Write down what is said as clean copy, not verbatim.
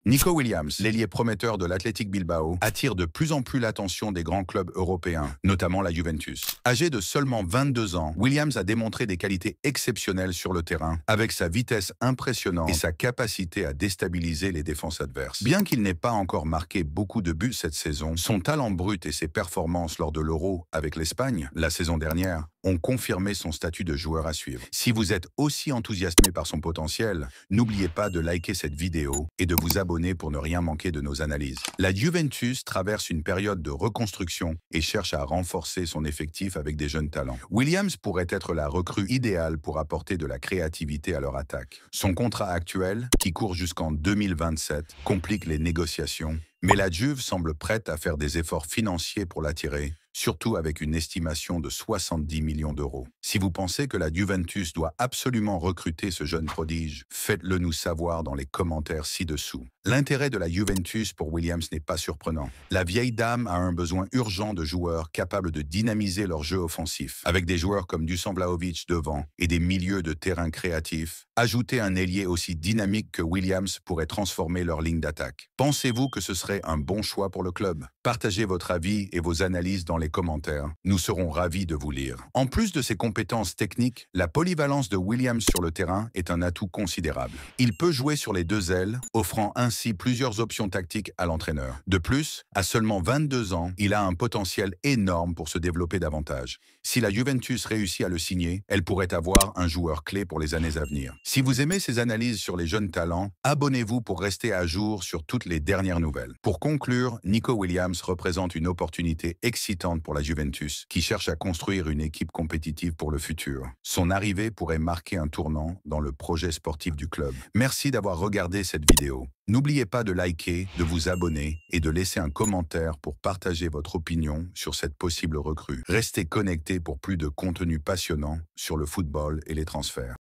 Nico Williams, l'ailier prometteur de l'Athletic Bilbao, attire de plus en plus l'attention des grands clubs européens, notamment la Juventus. Âgé de seulement 22 ans, Williams a démontré des qualités exceptionnelles sur le terrain, avec sa vitesse impressionnante et sa capacité à déstabiliser les défenses adverses. Bien qu'il n'ait pas encore marqué beaucoup de buts cette saison, son talent brut et ses performances lors de l'Euro avec l'Espagne, la saison dernière, ont confirmé son statut de joueur à suivre. Si vous êtes aussi enthousiasmé par son potentiel, n'oubliez pas de liker cette vidéo et de vous abonner pour ne rien manquer de nos analyses. La Juventus traverse une période de reconstruction et cherche à renforcer son effectif avec des jeunes talents. Williams pourrait être la recrue idéale pour apporter de la créativité à leur attaque. Son contrat actuel, qui court jusqu'en 2027, complique les négociations, mais la Juve semble prête à faire des efforts financiers pour l'attirer, surtout avec une estimation de 70 millions d'euros. Si vous pensez que la Juventus doit absolument recruter ce jeune prodige, faites-le nous savoir dans les commentaires ci-dessous. L'intérêt de la Juventus pour Williams n'est pas surprenant. La vieille dame a un besoin urgent de joueurs capables de dynamiser leur jeu offensif. Avec des joueurs comme Dusan Vlahovic devant et des milieux de terrain créatifs, ajouter un ailier aussi dynamique que Williams pourrait transformer leur ligne d'attaque. Pensez-vous que ce serait un bon choix pour le club? Partagez votre avis et vos analyses dans les commentaires. Nous serons ravis de vous lire. En plus de ses compétences techniques, la polyvalence de Williams sur le terrain est un atout considérable. Il peut jouer sur les deux ailes, offrant ainsi plusieurs options tactiques à l'entraîneur. De plus, à seulement 22 ans, il a un potentiel énorme pour se développer davantage. Si la Juventus réussit à le signer, elle pourrait avoir un joueur clé pour les années à venir. Si vous aimez ces analyses sur les jeunes talents, abonnez-vous pour rester à jour sur toutes les dernières nouvelles. Pour conclure, Nico Williams représente une opportunité excitante pour la Juventus, qui cherche à construire une équipe compétitive pour le futur. Son arrivée pourrait marquer un tournant dans le projet sportif du club. Merci d'avoir regardé cette vidéo. N'oubliez pas de liker, de vous abonner et de laisser un commentaire pour partager votre opinion sur cette possible recrue. Restez connectés pour plus de contenu passionnant sur le football et les transferts.